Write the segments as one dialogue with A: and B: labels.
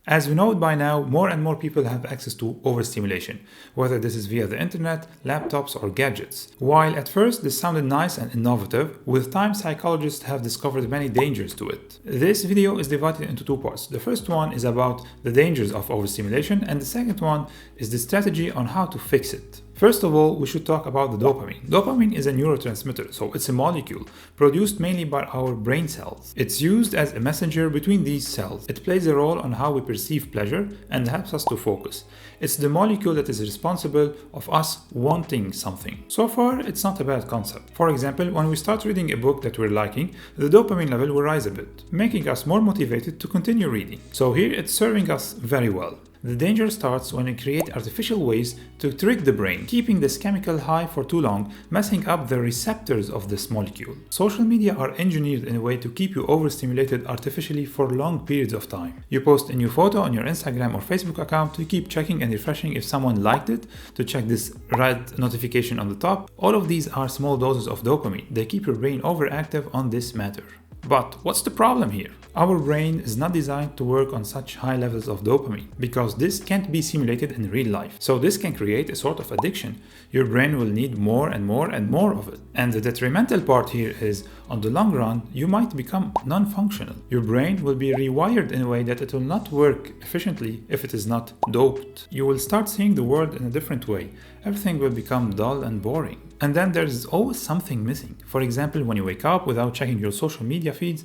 A: As we know it by now, more and more people have access to overstimulation, whether this is via the internet, laptops, or gadgets. While at first this sounded nice and innovative, with time psychologists have discovered many dangers to it. This video is divided into two parts. The first one is about the dangers of overstimulation, and the second one is the strategy on how to fix it. First of all, we should talk about the dopamine. Dopamine is a neurotransmitter, so it's a molecule produced mainly by our brain cells. It's used as a messenger between these cells. It plays a role on how we perceive pleasure and helps us to focus. It's the molecule that is responsible of us wanting something. So far, it's not a bad concept. For example, when we start reading a book that we're liking, the dopamine level will rise a bit, making us more motivated to continue reading. So here it's serving us very well. The danger starts when we create artificial ways to trick the brain, keeping this chemical high for too long, messing up the receptors of this molecule. Social media are engineered in a way to keep you overstimulated artificially for long periods of time. You post a new photo on your Instagram or Facebook account to keep checking and refreshing if someone liked it, to check this red notification on the top. All of these are small doses of dopamine. They keep your brain overactive on this matter. But what's the problem here? Our brain is not designed to work on such high levels of dopamine because this can't be simulated in real life. So this can create a sort of addiction. Your brain will need more and more and more of it. And the detrimental part here is, on the long run, you might become non-functional. Your brain will be rewired in a way that it will not work efficiently if it is not doped. You will start seeing the world in a different way. Everything will become dull and boring. And then there's always something missing. For example, when you wake up without checking your social media feeds,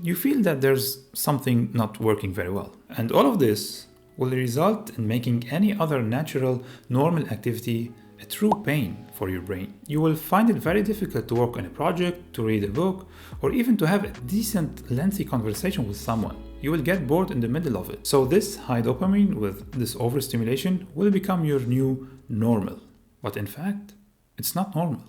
A: you feel that there's something not working very well. And all of this will result in making any other natural, normal activity a true pain for your brain. You will find it very difficult to work on a project, to read a book, or even to have a decent, lengthy conversation with someone. You will get bored in the middle of it. So this high dopamine with this overstimulation will become your new normal. But in fact, it's not normal.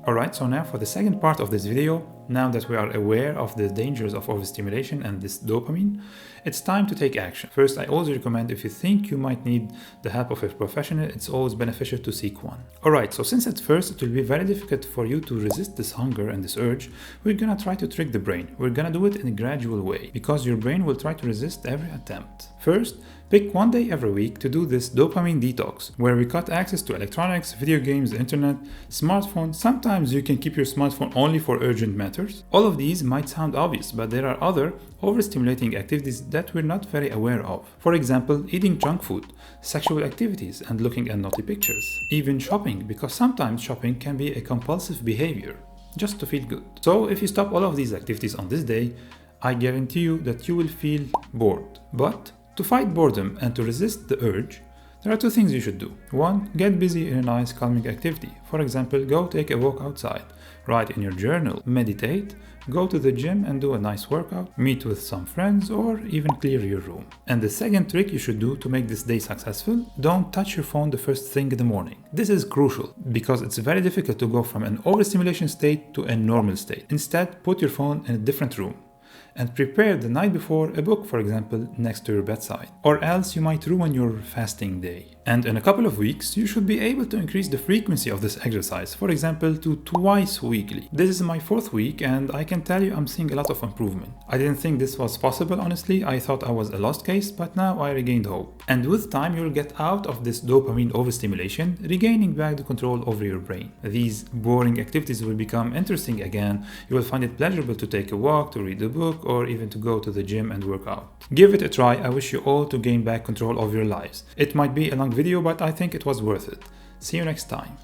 A: Alright, so now for the second part of this video, now that we are aware of the dangers of overstimulation and this dopamine, it's time to take action. First, I always recommend if you think you might need the help of a professional, it's always beneficial to seek one. Alright, so since at first it will be very difficult for you to resist this hunger and this urge, we're gonna try to trick the brain. We're gonna do it in a gradual way, because your brain will try to resist every attempt. First, pick one day every week to do this dopamine detox, where we cut access to electronics, video games, internet, smartphone. Sometimes you can keep your smartphone only for urgent matters. All of these might sound obvious, but there are other overstimulating activities that we're not very aware of. For example, eating junk food, sexual activities, and looking at naughty pictures. Even shopping, because sometimes shopping can be a compulsive behavior, just to feel good. So if you stop all of these activities on this day, I guarantee you that you will feel bored. But to fight boredom and to resist the urge, there are two things you should do. One, get busy in a nice calming activity. For example, go take a walk outside, write in your journal, meditate, go to the gym and do a nice workout, meet with some friends, or even clear your room. And the second trick you should do to make this day successful, don't touch your phone the first thing in the morning. This is crucial because it's very difficult to go from an overstimulation state to a normal state. Instead, put your phone in a different room and prepare the night before a book, for example, next to your bedside. Or else you might ruin your fasting day. And in a couple of weeks, you should be able to increase the frequency of this exercise, for example, to twice weekly. This is my 4th week, and I can tell you I'm seeing a lot of improvement. I didn't think this was possible, honestly. I thought I was a lost case, but now I regained hope. And with time, you'll get out of this dopamine overstimulation, regaining back the control over your brain. These boring activities will become interesting again. You will find it pleasurable to take a walk, to read a book, or even to go to the gym and work out. Give it a try. I wish you all to gain back control of your lives. It might be a long video, but I think it was worth it. See you next time.